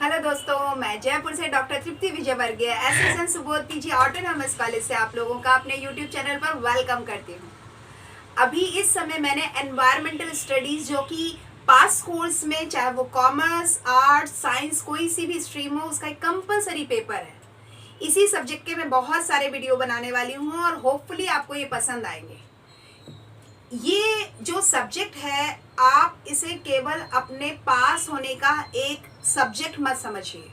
Hello दोस्तों, मैं जयपुर से doctor Tripti Vijayvargiya SSN Subodh PG autonomous college से आप लोगों का अपने यूट्यूब चैनल पर वेलकम करती हूँ। अभी इस समय मैंने एनवायरमेंटल स्टडीज जो कि पास कोर्स में, चाहे वो कॉमर्स, आर्ट्स, साइंस, कोई सी भी स्ट्रीम हो, उसका एक कंपलसरी पेपर है। इसी सब्जेक्ट के मैं बहुत सारे वीडियो बनाने वाली हूँ और होपफुली आपको ये पसंद आएंगे। ये जो सब्जेक्ट है, आप इसे केवल अपने पास होने का एक सब्जेक्ट मत समझिए।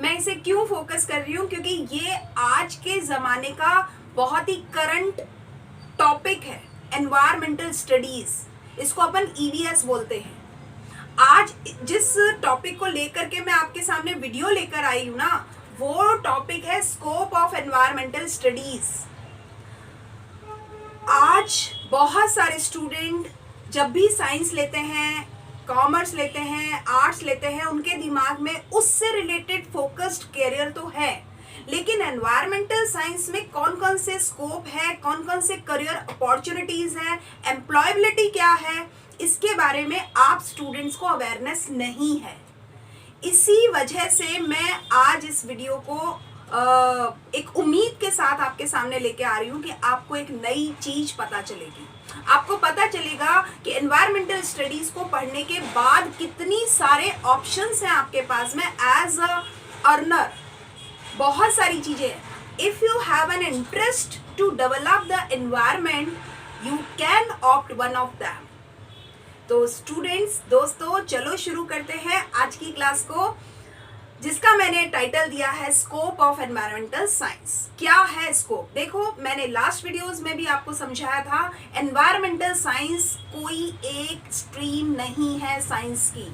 मैं इसे क्यों फोकस कर रही हूँ, क्योंकि ये आज के ज़माने का बहुत ही करंट टॉपिक है। एनवायरमेंटल स्टडीज़, इसको अपन ईवीएस बोलते हैं। आज जिस टॉपिक को लेकर के मैं आपके सामने वीडियो लेकर आई हूँ ना, वो टॉपिक है स्कोप ऑफ एनवायरमेंटल स्टडीज़। आज बहुत सारे स्टूडेंट जब भी साइंस लेते हैं, कॉमर्स लेते हैं, आर्ट्स लेते हैं, उनके दिमाग में उससे रिलेटेड फोकस्ड करियर तो है, लेकिन एनवायरमेंटल साइंस में कौन कौन से स्कोप है, कौन कौन से करियर अपॉर्चुनिटीज है, एम्प्लॉयबिलिटी क्या है, इसके बारे में आप स्टूडेंट्स को अवेयरनेस नहीं है। इसी वजह से मैं आज इस वीडियो को एक उम्मीद के साथ आपके सामने लेके आ रही हूँ कि आपको एक नई चीज पता चलेगी। आपको पता चलेगा कि एनवायरमेंटल स्टडीज को पढ़ने के बाद कितनी सारे ऑप्शंस हैं आपके पास में एज अ अर्नर। बहुत सारी चीजें हैं। If you have an interest to develop the environment, you can opt one of them. तो स्टूडेंट्स, दोस्तों, चलो शुरू करते हैं आज की क्लास को, जिसका मैंने टाइटल दिया है स्कोप ऑफ एनवायरमेंटल साइंस। क्या है स्कोप? देखो, मैंने लास्ट वीडियोस में भी आपको समझाया था, एनवायरमेंटल साइंस कोई एक स्ट्रीम नहीं है साइंस की।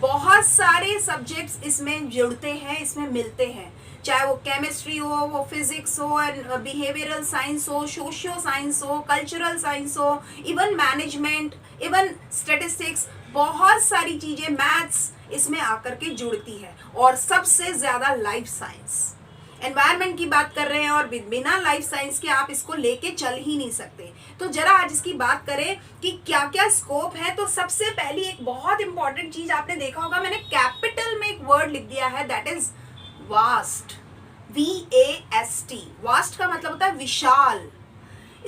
बहुत सारे सब्जेक्ट्स इसमें जुड़ते हैं, इसमें मिलते हैं, चाहे वो केमिस्ट्री हो, वो फिजिक्स हो, बिहेवियरल साइंस हो, सोशियो साइंस हो, कल्चरल साइंस हो, इवन मैनेजमेंट, इवन स्टैटिस्टिक्स, बहुत सारी चीजें, मैथ्स इसमें आकर के जुड़ती है। और सबसे ज्यादा लाइफ साइंस, एनवायरनमेंट की बात कर रहे हैं और बिना लाइफ साइंस के आप इसको लेके चल ही नहीं सकते। तो जरा आज इसकी बात करें कि क्या क्या स्कोप है। तो सबसे पहली एक बहुत इंपॉर्टेंट चीज आपने देखा होगा, मैंने कैपिटल में एक वर्ड लिख दिया है, that is vast. VAST। Vast का मतलब होता है विशाल।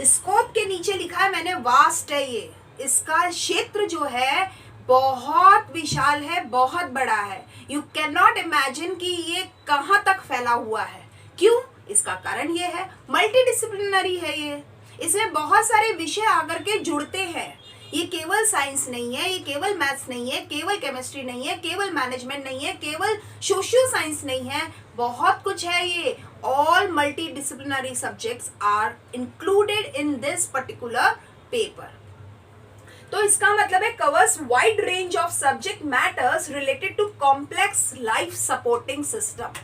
स्कोप के नीचे लिखा है मैंने वास्ट है। ये इसका क्षेत्र जो है बहुत विशाल है, बहुत बड़ा है। यू कैन नॉट इमेजिन कि ये कहाँ तक फैला हुआ है। क्यों? इसका कारण ये है, मल्टीडिसिप्लिनरी है ये। इसमें बहुत सारे विषय आकर के जुड़ते हैं। ये केवल साइंस नहीं है, ये केवल मैथ्स नहीं है, केवल केमिस्ट्री नहीं है, केवल मैनेजमेंट नहीं है, केवल सोशियो साइंस नहीं है, बहुत कुछ है ये। All multidisciplinary subjects are included in this particular paper. तो इसका मतलब है covers wide range of subject matters related to complex life supporting system.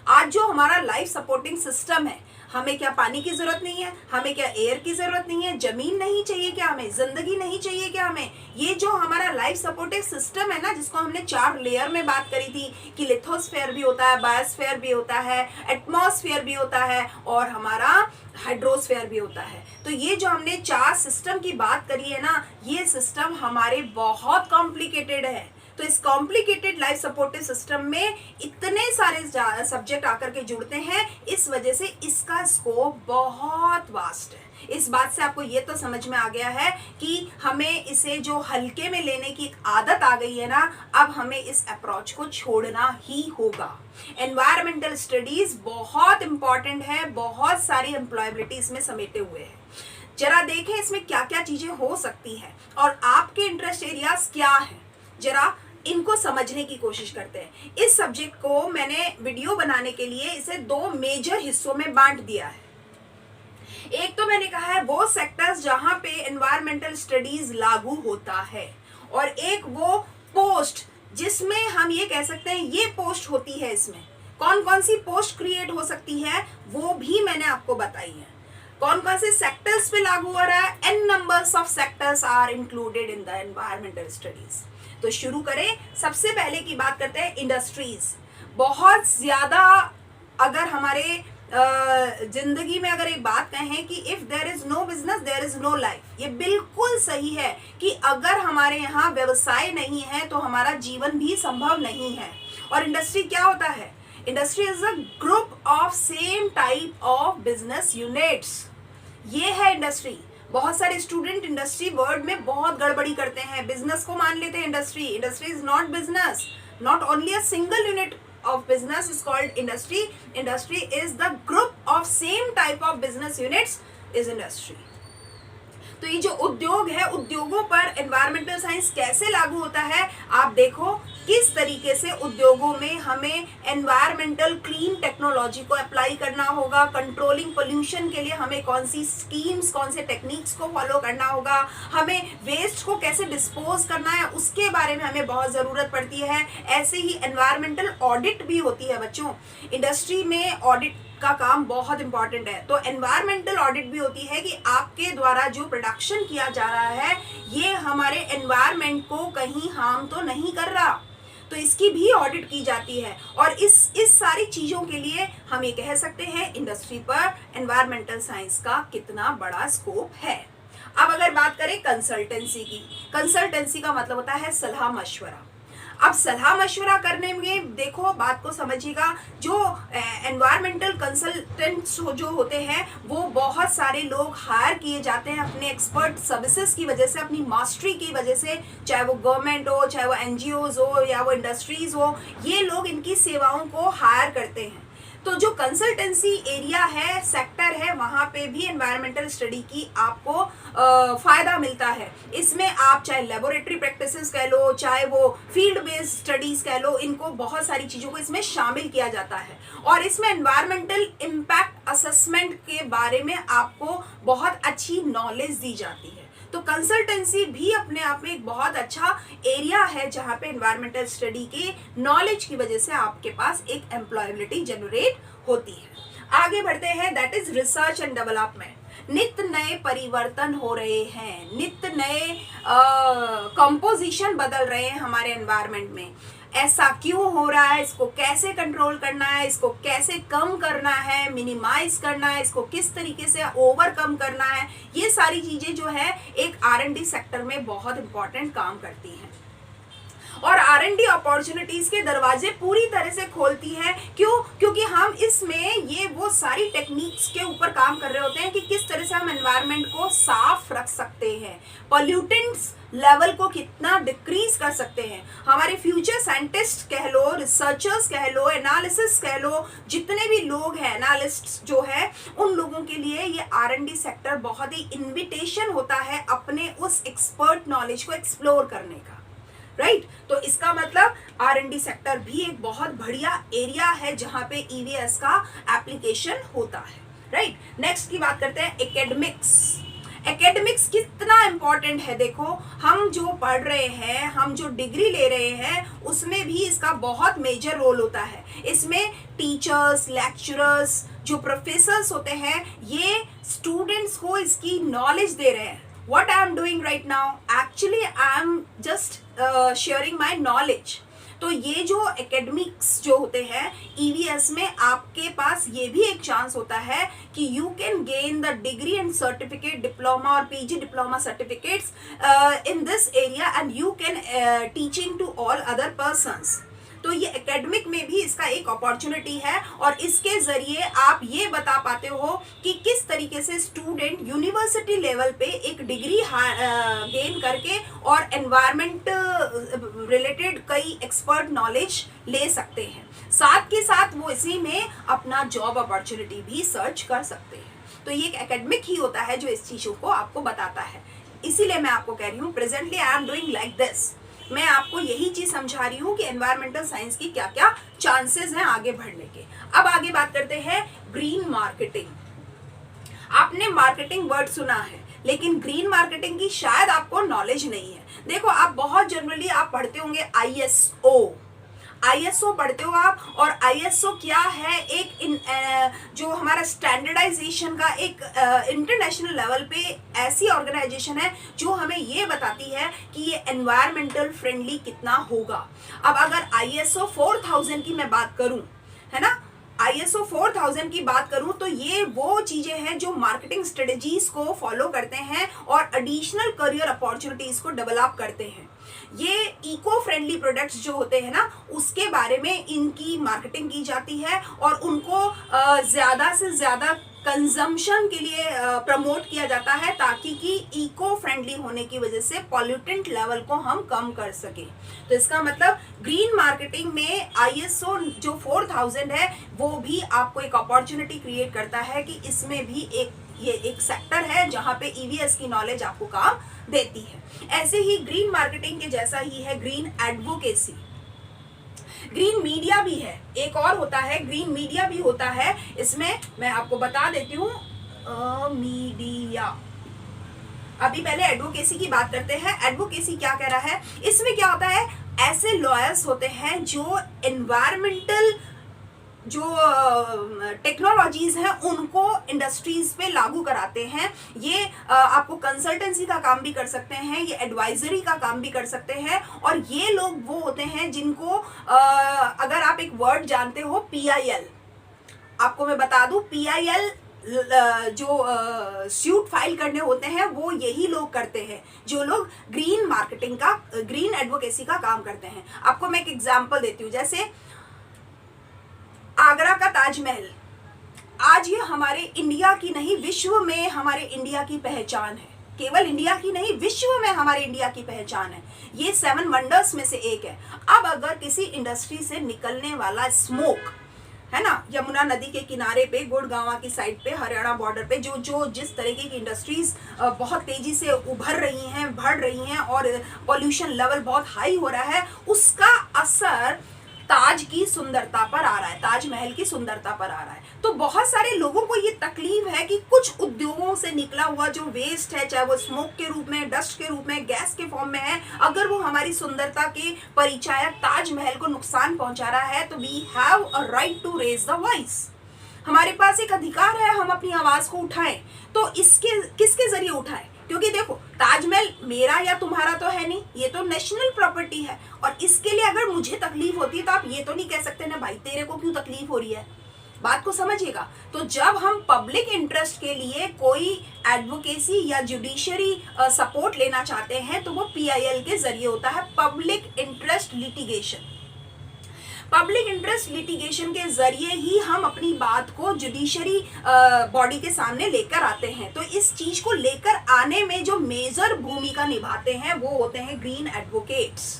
आज जो हमारा लाइफ सपोर्टिंग सिस्टम है, हमें क्या पानी की जरूरत नहीं है, हमें क्या एयर की जरूरत नहीं है, जमीन नहीं चाहिए क्या, हमें जिंदगी नहीं चाहिए क्या, हमें ये जो हमारा लाइफ सपोर्टिंग सिस्टम है ना, जिसको हमने 4 लेयर में बात करी थी कि लिथोस्फेयर भी होता है, बायोस्फेयर भी होता है, एटमॉस्फेयर भी होता है और हमारा हाइड्रोस्फेयर भी होता है। तो ये जो हमने 4 सिस्टम की बात करी है ना, ये सिस्टम हमारे बहुत कॉम्प्लिकेटेड है। तो इस कॉम्प्लिकेटेड लाइफ सपोर्टिव सिस्टम में इतने सारे सब्जेक्ट आकर के जुड़ते हैं, इस वजह से इसका स्कोप बहुत वास्ट है। इस बात से आपको ये तो समझ में आ गया है कि हमें इसे जो हल्के में लेने की एक आदत आ गई है ना, अब हमें इस अप्रोच को छोड़ना ही होगा। एनवायरमेंटल स्टडीज बहुत इंपॉर्टेंट है, बहुत सारी एम्प्लॉयबिलिटी इसमें समेटे हुए हैं। जरा देखें इसमें क्या क्या चीजें हो सकती है और आपके इंटरेस्ट एरियाज क्या है, जरा इनको समझने की कोशिश करते हैं। इस सब्जेक्ट को मैंने वीडियो बनाने के लिए इसे 2 मेजर हिस्सों में बांट दिया है। एक तो मैंने कहा है वो सेक्टर्स जहां पे एनवायरमेंटल स्टडीज लागू होता है, और एक वो पोस्ट जिसमें हम ये कह सकते हैं ये पोस्ट होती है। इसमें कौन कौन सी पोस्ट क्रिएट हो सकती है वो भी मैंने आपको बताई है। कौन कौन से सेक्टर्स पे लागू हो रहा है, n numbers of sectors are included in the environmental studies. तो शुरू करें, सबसे पहले की बात करते हैं इंडस्ट्रीज। बहुत ज्यादा अगर हमारे जिंदगी में अगर एक बात कहें कि if there is no business there is no life, ये बिल्कुल सही है कि अगर हमारे यहाँ व्यवसाय नहीं है तो हमारा जीवन भी संभव नहीं है। और इंडस्ट्री क्या होता है? Industry is a group of same type of business units, ये है इंडस्ट्री। बहुत सारे स्टूडेंट इंडस्ट्री वर्ड में बहुत गड़बड़ी करते हैं, बिजनेस को मान लेते हैं industry. Industry is not business, not only a single unit of business is called industry. Industry is the group of same type of business units is industry. तो ये जो उद्योग है, उद्योगों पर एनवायरमेंटल साइंस कैसे लागू होता है, आप देखो किस तरीके से उद्योगों में हमें एनवायरमेंटल क्लीन टेक्नोलॉजी को अप्लाई करना होगा, कंट्रोलिंग पोल्यूशन के लिए हमें कौन सी स्कीम्स, कौन से टेक्निक्स को फॉलो करना होगा, हमें वेस्ट को कैसे डिस्पोज करना है उसके बारे में हमें बहुत ज़रूरत पड़ती है। ऐसे ही एनवायरमेंटल ऑडिट भी होती है बच्चों, इंडस्ट्री में ऑडिट का काम बहुत इंपॉर्टेंट है। तो एनवायरमेंटल ऑडिट भी होती है कि आपके द्वारा जो प्रोडक्शन किया जा रहा है ये हमारे एनवायरमेंट को कहीं हार्म तो नहीं कर रहा, तो इसकी भी ऑडिट की जाती है। और इस सारी चीज़ों के लिए हम ये कह सकते हैं इंडस्ट्री पर एनवायरमेंटल साइंस का कितना बड़ा स्कोप है। अब अगर बात करें कंसल्टेंसी की, कंसल्टेंसी का मतलब होता है सलाह मशवरा। अब सलाह मशवरा करने में देखो बात को समझिएगा, जो एनवायरमेंटल कंसल्टेंट्स जो होते हैं वो बहुत सारे लोग हायर किए जाते हैं अपने एक्सपर्ट सर्विसेज की वजह से, अपनी मास्टरी की वजह से, चाहे वो गवर्नमेंट हो, चाहे वो एनजीओज हो या वो इंडस्ट्रीज हो, ये लोग इनकी सेवाओं को हायर करते हैं। तो जो कंसल्टेंसी एरिया है, सेक्टर है, वहाँ पे भी एनवायरमेंटल स्टडी की आपको फ़ायदा मिलता है। इसमें आप चाहे लेबोरेटरी प्रैक्टिसेस कह लो, चाहे वो फील्ड बेस्ड स्टडीज़ कह लो, इनको बहुत सारी चीज़ों को इसमें शामिल किया जाता है। और इसमें एनवायरमेंटल इम्पैक्ट असेसमेंट के बारे में आपको बहुत अच्छी नॉलेज दी जाती है। तो कंसल्टेंसी भी अपने आप में एक बहुत अच्छा एरिया है जहाँ पे एनवायरमेंटल स्टडी के नॉलेज की वजह से आपके पास एक एम्प्लॉयबिलिटी जनरेट होती है। आगे बढ़ते हैं, that is research and development. नित्य नए परिवर्तन हो रहे हैं, नित्य नए कंपोजिशन बदल रहे हैं हमारे एनवायरनमेंट में। ऐसा क्यों हो रहा है, इसको कैसे कंट्रोल करना है, इसको कैसे कम करना है, मिनिमाइज करना है, इसको किस तरीके से ओवरकम करना है, ये सारी चीजें जो है एक R&D सेक्टर में बहुत इंपॉर्टेंट काम करती हैं। और R&D अपॉर्चुनिटीज के दरवाजे पूरी तरह से खोलती है। क्यों? क्योंकि हम इसमें ये वो सारी टेक्निक्स के ऊपर काम कर रहे होते हैं कि किस तरह से हम एनवायरनमेंट को साफ रख सकते हैं, पॉल्यूटेंट्स लेवल को कितना डिक्रीज कर सकते हैं। हमारे फ्यूचर साइंटिस्ट कह लो, रिसर्चर्स कह लो, एनालिसिस कह लो, जितने भी लोग हैं एनालिस्ट जो है, उन लोगों के लिए ये R&D सेक्टर बहुत ही इन्विटेशन होता है अपने उस एक्सपर्ट नॉलेज को एक्सप्लोर करने का, राइट? तो इसका मतलब R&D सेक्टर भी एक बहुत बढ़िया एरिया है जहां पे EVS का एप्लीकेशन होता है, राइट? नेक्स्ट की बात करते हैं एकेडमिक्स। एकेडमिक्स कितना इंपॉर्टेंट है, देखो हम जो पढ़ रहे हैं, हम जो डिग्री ले रहे हैं, उसमें भी इसका बहुत मेजर रोल होता है। इसमें टीचर्स, लेक्चरर्स, जो प्रोफेसर्स होते हैं, ये स्टूडेंट्स को इसकी नॉलेज दे रहे हैं। What I am doing right now, actually I am just sharing my knowledge. तो ये जो एकेडमिक्स जो होते हैं EVS में, आपके पास ये भी एक चांस होता है कि you can gain the degree and certificate, diploma और PG diploma certificates in this area and you can teaching to all other persons. तो ये एकेडमिक में भी इसका एक अपॉर्चुनिटी है और इसके जरिए आप ये बता पाते हो कि किस तरीके से स्टूडेंट यूनिवर्सिटी लेवल पे एक डिग्री गेन करके और एनवायरनमेंट रिलेटेड कई एक्सपर्ट नॉलेज ले सकते हैं। साथ के साथ वो इसी में अपना जॉब अपॉर्चुनिटी भी सर्च कर सकते हैं। तो ये एक एकेडमिक ही होता है जो इस चीज़ों को आपको बताता है। इसीलिए मैं आपको कह रही हूँ presently I am doing like this. मैं आपको यही चीज समझा रही हूँ कि एनवायरमेंटल साइंस की क्या क्या चांसेस हैं आगे बढ़ने के। अब आगे बात करते हैं ग्रीन मार्केटिंग। आपने मार्केटिंग वर्ड सुना है, लेकिन ग्रीन मार्केटिंग की शायद आपको नॉलेज नहीं है। देखो, आप बहुत जनरली आप पढ़ते होंगे ISO पढ़ते हो आप, और ISO क्या है, एक जो हमारा स्टैंडर्डाइजेशन का एक इंटरनेशनल लेवल पे ऐसी ऑर्गेनाइजेशन है जो हमें ये बताती है कि ये एनवायरमेंटल फ्रेंडली कितना होगा। अब अगर ISO 4000 की मैं बात करूं, है ना, ISO 4000 की बात करूं तो ये वो चीजें हैं जो मार्केटिंग स्ट्रेटजीज को फॉलो करते हैं और एडिशनल करियर अपॉर्चुनिटीज को डेवलप करते हैं। ये इको फ्रेंडली प्रोडक्ट्स जो होते हैं ना, उसके बारे में इनकी मार्केटिंग की जाती है और उनको ज़्यादा से ज़्यादा कंजम्पशन के लिए प्रमोट किया जाता है, ताकि कि इको फ्रेंडली होने की वजह से पॉल्यूटेंट लेवल को हम कम कर सके। तो इसका मतलब ग्रीन मार्केटिंग में ISO जो 4000 है वो भी आपको एक अपॉर्चुनिटी क्रिएट करता है कि इसमें भी ये एक सेक्टर है जहां पे EVS की नॉलेज आपको काम देती है। ऐसे ही ग्रीन मार्केटिंग के जैसा ही है ग्रीन एडवोकेसी। ग्रीन मीडिया भी है, एक और होता है ग्रीन मीडिया भी होता है। इसमें मैं आपको बता देती हूँ मीडिया। अभी पहले एडवोकेसी की बात करते हैं। एडवोकेसी क्या कह रहा है, इसमें क्या होता है, ऐसे लॉयर्स होते हैं जो एनवायरमेंटल जो टेक्नोलॉजीज हैं उनको इंडस्ट्रीज पे लागू कराते हैं। ये आपको कंसल्टेंसी का काम भी कर सकते हैं, ये एडवाइजरी का काम भी कर सकते हैं। और ये लोग वो होते हैं जिनको अगर आप एक वर्ड जानते हो PIL, आपको मैं बता दूं PIL जो सूट फाइल करने होते हैं वो यही लोग करते हैं, जो लोग ग्रीन मार्केटिंग का, ग्रीन एडवोकेसी का काम करते हैं। आपको मैं एक एग्जांपल देती हूँ। जैसे आगरा का ताजमहल, आज ये हमारे इंडिया की नहीं विश्व में हमारे इंडिया की पहचान है। केवल इंडिया की नहीं, विश्व में हमारे इंडिया की पहचान है। ये 7 वंडर्स में से एक है। अब अगर किसी इंडस्ट्री से निकलने वाला स्मोक है ना, यमुना नदी के किनारे पे, गुड़गांव की साइड पे, हरियाणा बॉर्डर पे जो जिस तरीके की इंडस्ट्रीज बहुत तेजी से उभर रही हैं, बढ़ रही हैं और पॉल्यूशन लेवल बहुत हाई हो रहा है, उसका असर ताज की सुंदरता पर आ रहा है, ताजमहल की सुंदरता पर आ रहा है। तो बहुत सारे लोगों को ये तकलीफ है कि कुछ उद्योगों से निकला हुआ जो वेस्ट है, चाहे वो स्मोक के रूप में, डस्ट के रूप में, गैस के फॉर्म में है, अगर वो हमारी सुंदरता के परिचायक ताजमहल को नुकसान पहुंचा रहा है, तो we have a right to raise the voice. हमारे पास एक अधिकार है, हम अपनी आवाज को उठाएं। तो इसके किसके जरिए उठाएं? क्योंकि देखो, ताजमहल मेरा या तुम्हारा तो है नहीं, ये तो नेशनल प्रॉपर्टी है। और इसके लिए अगर मुझे तकलीफ होती है तो आप ये तो नहीं कह सकते ना भाई तेरे को क्यों तकलीफ हो रही है। बात को समझिएगा। तो जब हम पब्लिक इंटरेस्ट के लिए कोई एडवोकेसी या जुडिशरी सपोर्ट लेना चाहते हैं तो वो PIL के जरिए होता है, public interest litigation. Public interest litigation के जरिए ही हम अपनी बात को जुडिशरी बॉडी के सामने लेकर आते हैं। तो इस चीज को लेकर आने में जो मेजर भूमिका निभाते हैं वो होते हैं ग्रीन एडवोकेट्स।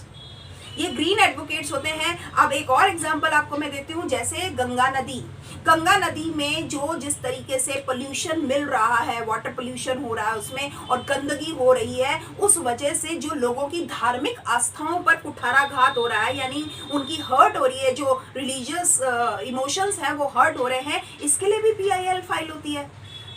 ये ग्रीन एडवोकेट्स होते हैं। अब एक और एग्जांपल आपको मैं देती हूँ, जैसे गंगा नदी। गंगा नदी में जो जिस तरीके से पोल्यूशन मिल रहा है, वाटर पोल्यूशन हो रहा है उसमें, और गंदगी हो रही है, उस वजह से जो लोगों की धार्मिक आस्थाओं पर कुठाराघात हो रहा है, यानी उनकी हर्ट हो रही है, जो रिलीजियस इमोशंस हैं वो हर्ट हो रहे हैं, इसके लिए भी PIL फाइल होती है।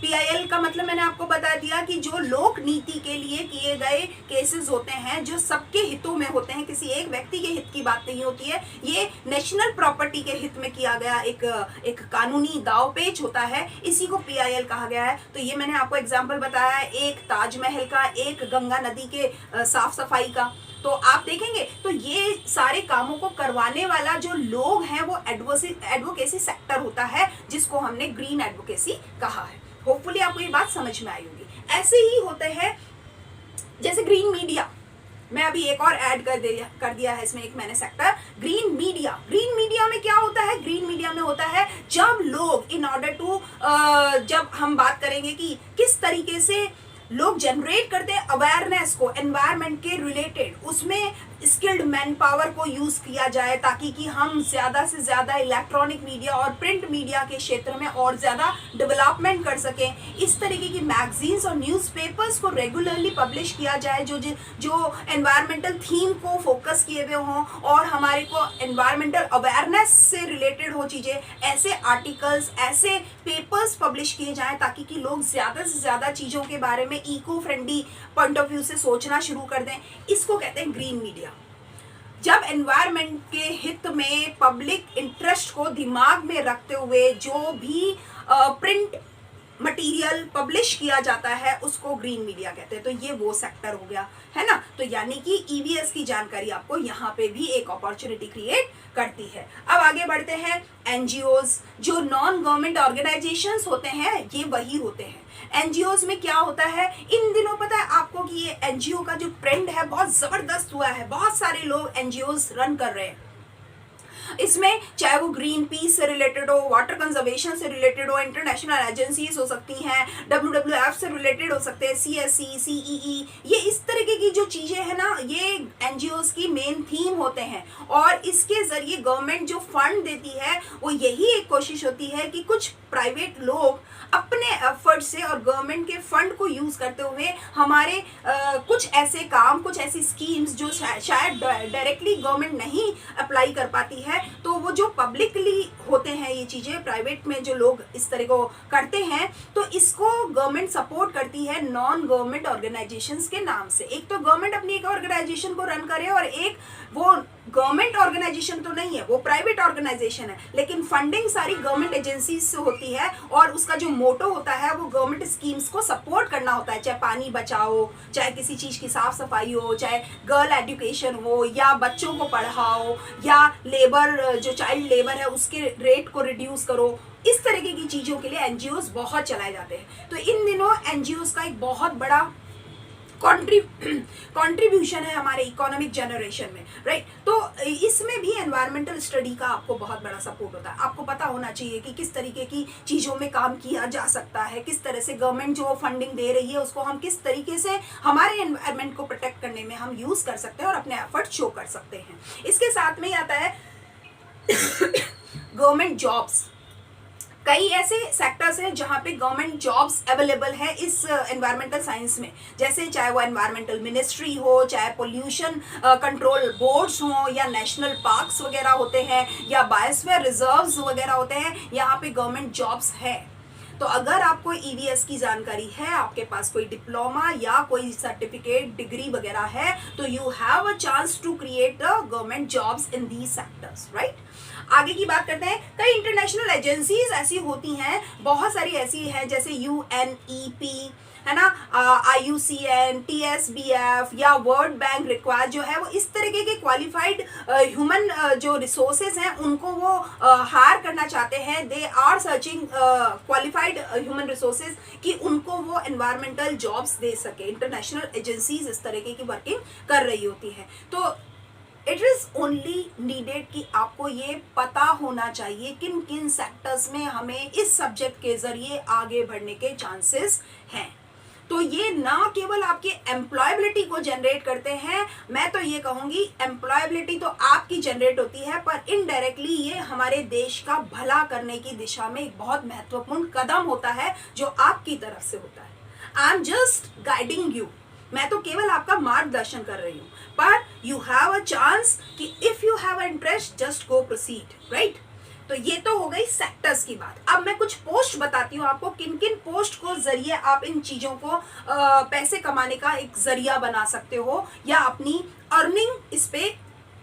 PIL का मतलब मैंने आपको बता दिया कि जो लोक नीति के लिए किए गए केसेस होते हैं, जो सबके हितों में होते हैं, किसी एक व्यक्ति के हित की बात नहीं होती है, ये नेशनल प्रॉपर्टी के हित में किया गया एक कानूनी दावपेच होता है, इसी को PIL कहा गया है। तो ये मैंने आपको एग्जाम्पल बताया है, एक ताजमहल का, एक गंगा नदी के साफ सफाई का। तो आप देखेंगे तो ये सारे कामों को करवाने वाला जो लोग हैं वो एडवोकेसी सेक्टर होता है, जिसको हमने ग्रीन एडवोकेसी कहा है। होपफुली आपको ये बात समझ में आई होगी। ऐसे ही होते हैं जैसे ग्रीन मीडिया। मैं अभी एक और ऐड कर दिया है इसमें, एक मैंने sector green media. Green media में क्या होता है? ग्रीन मीडिया में होता है जब लोग इन ऑर्डर टू, जब हम बात करेंगे कि किस तरीके से लोग जनरेट करते हैं अवेयरनेस को एनवायरनमेंट के रिलेटेड, उसमें स्किल्ड मैन पावर को यूज किया जाए ताकि कि हम ज्यादा से ज्यादा इलेक्ट्रॉनिक मीडिया और प्रिंट मीडिया के क्षेत्र में और ज्यादा डेवलपमेंट कर सकें। इस तरीके की मैगजीन्स और न्यूज़पेपर्स को रेगुलरली पब्लिश किया जाए जो एनवायरमेंटल थीम को फोकस किए हुए हों और हमारे को एनवायरमेंटल अवेयरनेस से रिलेटेड हो चीजें। ऐसे आर्टिकल्स, ऐसे पेपर्स पब्लिश किए जाएं ताकि कि लोग ज्यादा से ज्यादा चीजों के बारे में eco friendly point of view से सोचना शुरू कर दें। इसको कहते हैं ग्रीन मीडिया। जब एनवायरनमेंट के हित में पब्लिक इंटरेस्ट को दिमाग में रखते हुए जो भी प्रिंट मटेरियल पब्लिश किया जाता है उसको ग्रीन मीडिया कहते हैं। तो ये वो सेक्टर हो गया, है ना। तो यानी कि ईवीएस की जानकारी आपको यहाँ पे भी एक अपॉर्चुनिटी क्रिएट करती है। अब आगे बढ़ते हैं। एनजीओज, जो नॉन गवर्नमेंट ऑर्गेनाइजेशंस होते हैं, ये वही होते हैं। एनजीओज में क्या होता है, इन दिनों पता है आपको कि ये एनजीओ का जो ट्रेंड है बहुत जबरदस्त हुआ है, बहुत सारे लोग एनजीओज रन कर रहे हैं। इसमें चाहे वो ग्रीन पीस से रिलेटेड हो, वाटर कंजर्वेशन से रिलेटेड हो, इंटरनेशनल एजेंसीज हो सकती हैं, WWF से रिलेटेड हो सकते हैं, CSC, CEE, ये इस तरीके की जो चीजें हैं ना, ये एनजीओज की मेन थीम होते हैं। और इसके जरिए गवर्नमेंट जो फंड देती है वो यही एक कोशिश होती है कि कुछ प्राइवेट लोग अपने एफर्ट से और गवर्नमेंट के फंड को यूज करते हुए हमारे कुछ ऐसे काम, कुछ ऐसी स्कीम्स जो शायद डायरेक्टली गवर्नमेंट नहीं अप्लाई कर पाती है, तो वो जो पब्लिकली होते हैं ये चीजें, प्राइवेट में जो लोग इस तरह को करते हैं, तो इसको गवर्नमेंट सपोर्ट करती है नॉन गवर्नमेंट ऑर्गेनाइजेशंस के नाम से। एक तो गवर्नमेंट अपनी एक ऑर्गेनाइजेशन को रन करे और एक वो गवर्नमेंट ऑर्गेनाइजेशन तो नहीं है, वो प्राइवेट ऑर्गेनाइजेशन है, लेकिन फंडिंग सारी गवर्नमेंट एजेंसीज से होती है और उसका जो मोटो होता है वो गवर्नमेंट स्कीम्स को सपोर्ट करना होता है। चाहे पानी बचाओ, चाहे किसी चीज की साफ सफाई हो, चाहे गर्ल एजुकेशन हो, या बच्चों को पढ़ाओ, या लेबर, जो चाइल्ड लेबर है उसके रेट को रिड्यूस करो, इस तरीके की चीजों के लिए एनजीओज बहुत चलाए जाते हैं। तो इन दिनों एनजीओज का एक बहुत बड़ा कंट्रीब्यूशन है हमारे इकोनॉमिक जनरेशन में, राइट। तो इसमें भी एनवायरमेंटल स्टडी का आपको बहुत बड़ा सपोर्ट होता है। आपको पता होना चाहिए कि किस तरीके की चीज़ों में काम किया जा सकता है, किस तरह से गवर्नमेंट जो फंडिंग दे रही है उसको हम किस तरीके से हमारे एनवायरमेंट को प्रोटेक्ट करने में हम यूज़ कर सकते हैं और अपने एफर्ट शो कर सकते हैं। इसके साथ में ही आता है गवर्नमेंट जॉब्स। कई ऐसे सेक्टर्स हैं जहाँ पे गवर्नमेंट जॉब्स अवेलेबल है इस एनवायरमेंटल साइंस में, जैसे चाहे वो एनवायरमेंटल मिनिस्ट्री हो, चाहे पोल्यूशन कंट्रोल बोर्ड्स हो, या नेशनल पार्क्स वगैरह होते हैं, या बायोस्फीयर रिजर्व्स वगैरह होते हैं, यहाँ पे गवर्नमेंट जॉब्स है। तो अगर आपको ईवीएस की जानकारी है, आपके पास कोई डिप्लोमा या कोई सर्टिफिकेट डिग्री वगैरह है, तो you have a chance to create the government jobs in these sectors, right. आगे की बात करते हैं। कई इंटरनेशनल एजेंसीज ऐसी होती हैं, बहुत सारी ऐसी हैं, जैसे UNEP है ना, IUCN, TSBF या वर्ल्ड बैंक रिक्वायर जो है वो इस तरीके के क्वालिफाइड ह्यूमन जो रिसोर्सेज हैं उनको वो हायर करना चाहते हैं। They are searching qualified human resources कि उनको वो एनवायरमेंटल जॉब्स दे सके। इंटरनेशनल एजेंसीज इस तरीके की वर्किंग कर रही होती है। तो इट इज ओनली नीडेड कि आपको ये पता होना चाहिए किन किन सेक्टर्स में हमें इस सब्जेक्ट के जरिए आगे बढ़ने के चांसेस हैं। तो ये ना केवल आपकी एम्प्लॉयबिलिटी को जनरेट करते हैं, मैं तो ये कहूँगी एम्प्लॉयबिलिटी तो आपकी जनरेट होती है, पर इनडायरेक्टली ये हमारे देश का भला करने की दिशा में एक बहुत महत्वपूर्ण कदम होता है जो आपकी तरफ से होता है। I am just guiding you, मैं तो केवल आपका मार्गदर्शन कर रही हूँ, पर यू हैव अ चांस कि if you have interest just go proceed, right. तो ये तो हो गई सेक्टर्स की बात। अब मैं कुछ पोस्ट बताती हूँ आपको, किन किन पोस्ट को जरिए आप इन चीजों को पैसे कमाने का एक जरिया बना सकते हो या अपनी अर्निंग इस पे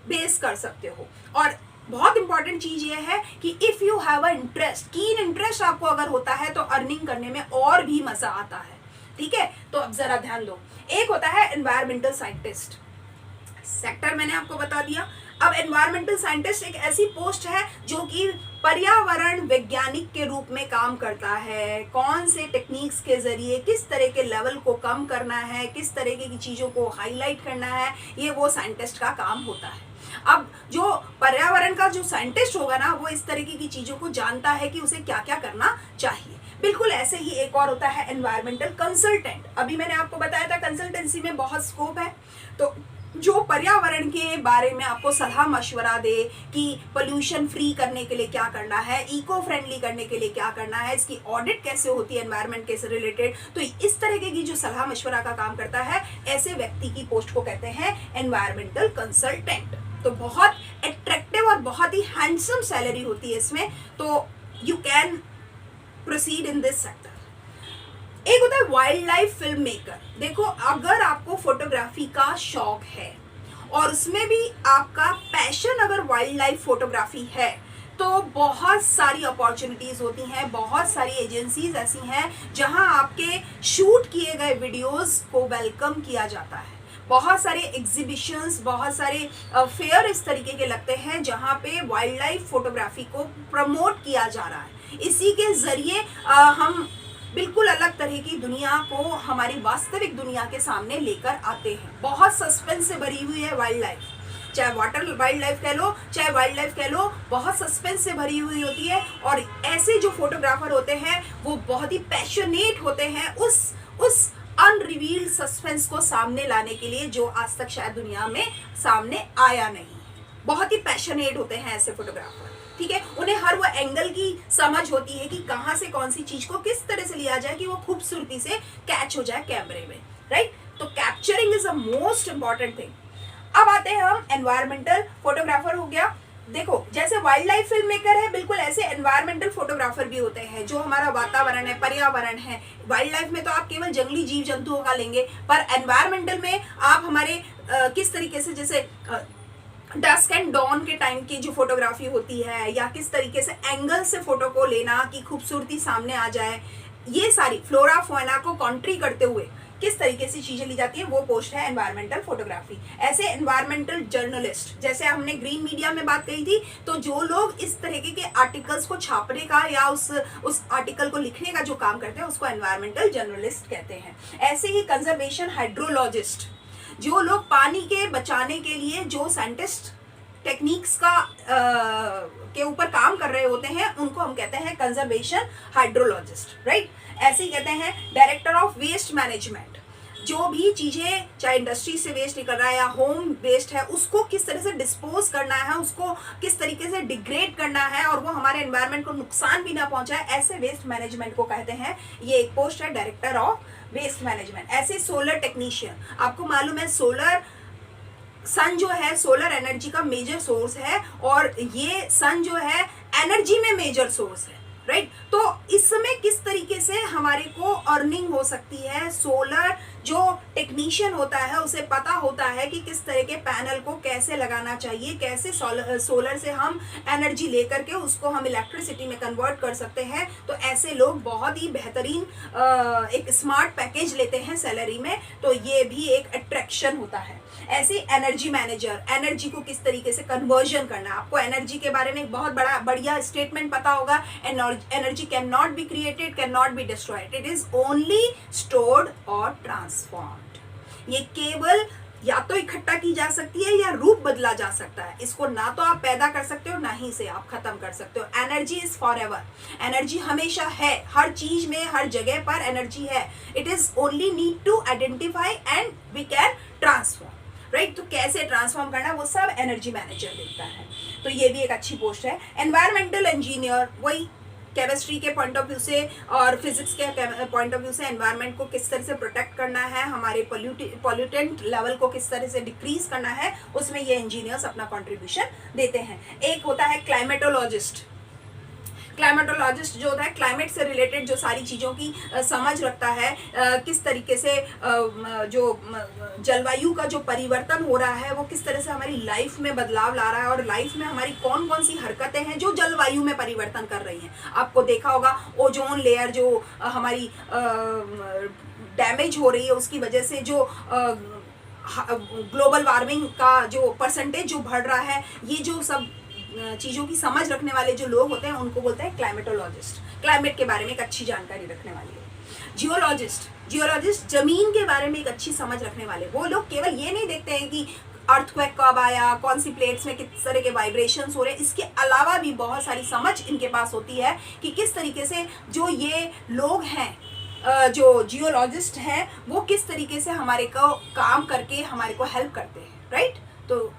बेस कर सकते हो। और बहुत इंपॉर्टेंट चीज ये है कि if you have a interest, keen interest आपको अगर होता है तो अर्निंग करने में और भी मजा आता है, ठीक है। तो अब जरा ध्यान दो। एक होता है एनवायरमेंटल साइंटिस्ट, सेक्टर मैंने आपको बता दिया। अब एनवायरमेंटल साइंटिस्ट एक ऐसी पोस्ट है जो कि पर्यावरण वैज्ञानिक के रूप में काम करता है। कौन से टेक्निक्स के जरिए किस तरह के लेवल को कम करना है, किस तरीके की चीज़ों को हाईलाइट करना है, ये वो साइंटिस्ट का काम होता है। अब जो पर्यावरण का जो साइंटिस्ट होगा ना, वो इस तरीके की चीज़ों को जानता है कि उसे क्या क्या करना चाहिए। बिल्कुल ऐसे ही एक और होता है एनवायरमेंटल कंसल्टेंट। अभी मैंने आपको बताया था कंसल्टेंसी में बहुत स्कोप है, तो जो पर्यावरण के बारे में आपको सलाह मशवरा दे कि पोल्यूशन फ्री करने के लिए क्या करना है, इको फ्रेंडली करने के लिए क्या करना है, इसकी ऑडिट कैसे होती है एनवायरनमेंट के से रिलेटेड, तो इस तरीके की जो सलाह मशवरा का काम करता है, ऐसे व्यक्ति की पोस्ट को कहते हैं एनवायरमेंटल कंसल्टेंट। तो बहुत अट्रैक्टिव और बहुत ही हैंडसम सैलरी होती है इसमें, तो you can proceed in this sector. एक होता है वाइल्ड लाइफ फिल्म मेकर। देखो, अगर आपको फोटोग्राफी का शौक है और उसमें भी आपका पैशन अगर वाइल्ड लाइफ फोटोग्राफी है, तो बहुत सारी अपॉर्चुनिटीज़ होती हैं, बहुत सारी एजेंसीज ऐसी हैं जहां आपके शूट किए गए वीडियोस को वेलकम किया जाता है। बहुत सारे एग्जीबिशंस, बहुत सारे फेयर इस तरीके के लगते हैं जहां पे वाइल्ड लाइफ फोटोग्राफी को प्रमोट किया जा रहा है। इसी के ज़रिए हम बिल्कुल अलग तरह की दुनिया को हमारी वास्तविक दुनिया के सामने लेकर आते हैं। बहुत सस्पेंस से भरी हुई है वाइल्ड लाइफ, चाहे वाटर वाइल्ड लाइफ कह लो, चाहे वाइल्ड लाइफ कह लो, बहुत सस्पेंस से भरी हुई होती है। और ऐसे जो फोटोग्राफर होते हैं वो बहुत ही पैशनेट होते हैं उस अनरिवील्ड सस्पेंस को सामने लाने के लिए, जो आज तक शायद दुनिया में सामने आया नहीं। बहुत ही पैशनेट होते हैं ऐसे फोटोग्राफर, ठीक है। उन्हें हर वो एंगल की समझ होती है कि कहाँ से कौन सी चीज को किस तरह से लिया जाए कि वो खूबसूरती से कैच हो जाए कैमरे में, राइट। तो capturing is a most important thing. अब आते हैं हम एनवायरमेंटल फोटोग्राफर हो गया। देखो, जैसे वाइल्ड लाइफ फिल्म मेकर है, बिल्कुल ऐसे एनवायरमेंटल फोटोग्राफर भी होते हैं, जो हमारा वातावरण है, पर्यावरण है। वाइल्ड लाइफ में तो आप केवल जंगली जीव जंतुओं का लेंगे, पर एनवायरमेंटल में आप हमारे किस तरीके से, जैसे डस्क एंड डॉन के टाइम की जो फोटोग्राफी होती है, या किस तरीके से एंगल से फोटो को लेना कि खूबसूरती सामने आ जाए, ये सारी फ्लोरा फोना को कॉन्ट्री करते हुए किस तरीके से चीजें ली जाती है, वो पोस्ट है एनवायरमेंटल फोटोग्राफी। ऐसे एनवायरमेंटल जर्नलिस्ट, जैसे हमने ग्रीन मीडिया में बात कही थी, तो जो लोग इस तरीके के आर्टिकल्स को छापने का या उस आर्टिकल को लिखने का जो काम करते हैं, उसको एनवायरमेंटल जर्नलिस्ट कहते हैं। ऐसे ही कंजर्वेशन हाइड्रोलॉजिस्ट, जो लोग पानी के बचाने के लिए जो साइंटिस्ट टेक्निक्स का के ऊपर काम कर रहे होते हैं, उनको हम कहते हैं कंजर्वेशन हाइड्रोलॉजिस्ट, राइट। ऐसे ही कहते हैं डायरेक्टर ऑफ वेस्ट मैनेजमेंट, जो भी चीजें चाहे इंडस्ट्री से वेस्ट निकल रहा है या होम वेस्ट है, उसको किस तरह से डिस्पोज करना है, उसको किस तरीके से डिग्रेड करना है और वो हमारे एनवायरनमेंट को नुकसान भी ना पहुंचाए, ऐसे वेस्ट मैनेजमेंट को कहते हैं। ये एक पोस्ट है डायरेक्टर ऑफ वेस्ट मैनेजमेंट। ऐसे सोलर टेक्नीशियन, आपको मालूम है सन जो है सोलर एनर्जी का मेजर सोर्स है, और ये सन जो है एनर्जी में मेजर सोर्स है, राइट। तो इसमें किस तरीके से हमारे को अर्निंग हो सकती है, सोलर जो टेक्नीशियन होता है उसे पता होता है कि किस तरह के पैनल को कैसे लगाना चाहिए, कैसे सोलर से हम एनर्जी लेकर के उसको हम इलेक्ट्रिसिटी में कन्वर्ट कर सकते हैं। तो ऐसे लोग बहुत ही बेहतरीन एक स्मार्ट पैकेज लेते हैं सैलरी में, तो ये भी एक अट्रैक्शन होता है। ऐसे एनर्जी मैनेजर, एनर्जी को किस तरीके से कन्वर्जन करना। आपको एनर्जी के बारे में एक बहुत बढ़िया स्टेटमेंट पता होगा, energy can not be created, can not be destroyed, it is only stored और ट्रांसफॉर्म्ड। ये केवल या तो इकट्ठा की जा सकती है या रूप बदला जा सकता है। इसको ना तो आप पैदा कर सकते हो, ना ही से आप खत्म कर सकते हो। Energy is for ever, energy हमेशा है, हर चीज में, हर जगह पर एनर्जी है। It is only need to identify and we can transform, right. तो कैसे ट्रांसफॉर्म करना, वो सब एनर्जी मैनेजर देखता है। तो ये भी एक अच्छी पोस्ट है। एनवायरमेंटल इंजीनियर, वही केमिस्ट्री के पॉइंट ऑफ व्यू से और फिजिक्स के पॉइंट ऑफ व्यू से एनवायरनमेंट को किस तरह से प्रोटेक्ट करना है, हमारे पॉल्यूटेंट लेवल को किस तरह से डिक्रीज करना है, उसमें ये इंजीनियर्स अपना कंट्रीब्यूशन देते हैं। एक होता है क्लाइमेटोलॉजिस्ट। क्लाइमेटोलॉजिस्ट जो होता है क्लाइमेट से रिलेटेड जो सारी चीज़ों की समझ रखता है, किस तरीके से जो जलवायु का जो परिवर्तन हो रहा है वो किस तरह से हमारी लाइफ में बदलाव ला रहा है, और लाइफ में हमारी कौन कौन सी हरकतें हैं जो जलवायु में परिवर्तन कर रही हैं। आपको देखा होगा ओजोन लेयर जो हमारी डैमेज हो रही है, उसकी वजह से जो ग्लोबल वार्मिंग का जो परसेंटेज जो बढ़ रहा है, ये जो सब चीज़ों की समझ रखने वाले जो लोग होते हैं उनको बोलते हैं क्लाइमेटोलॉजिस्ट। क्लाइमेट के बारे में एक अच्छी जानकारी रखने वाले लोग। जियोलॉजिस्ट जमीन के बारे में एक अच्छी समझ रखने वाले। वो लोग केवल ये नहीं देखते हैं कि अर्थक्वेक कब आया, कौन सी प्लेट्स में किस तरह के वाइब्रेशंस हो रहे हैं, इसके अलावा भी बहुत सारी समझ इनके पास होती है कि किस तरीके से जो ये लोग हैं, जो जियोलॉजिस्ट हैं, वो किस तरीके से हमारे को काम करके हमारे को हेल्प करते हैं, राइट। तो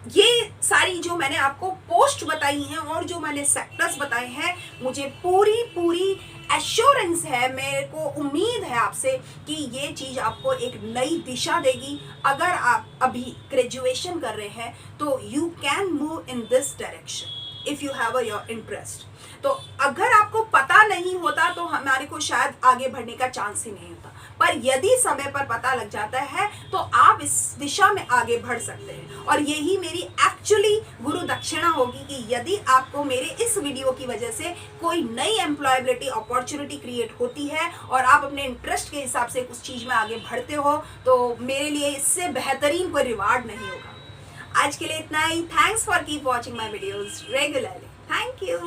ये सारी जो मैंने आपको पोस्ट बताई हैं और जो मैंने सेक्टर्स बताए हैं, मुझे पूरी एश्योरेंस है, मेरे को उम्मीद है आपसे कि ये चीज़ आपको एक नई दिशा देगी। अगर आप अभी ग्रेजुएशन कर रहे हैं तो you can move in this direction if you have your interest. तो अगर आपको पता नहीं होता तो हमारे को शायद आगे बढ़ने का चांस ही नहीं होता। पर यदि समय पर पता लग जाता है तो आप इस दिशा में आगे बढ़ सकते हैं। और यही मेरी एक्चुअली गुरु दक्षिणा होगी कि यदि आपको मेरे इस वीडियो की वजह से कोई नई एम्प्लॉयबिलिटी अपॉर्चुनिटी क्रिएट होती है और आप अपने इंटरेस्ट के हिसाब से उस चीज में आगे बढ़ते हो, तो मेरे लिए इससे बेहतरीन कोई रिवार्ड नहीं होगा। आज के लिए इतना ही। Thanks for keep watching my videos regularly. Thank you.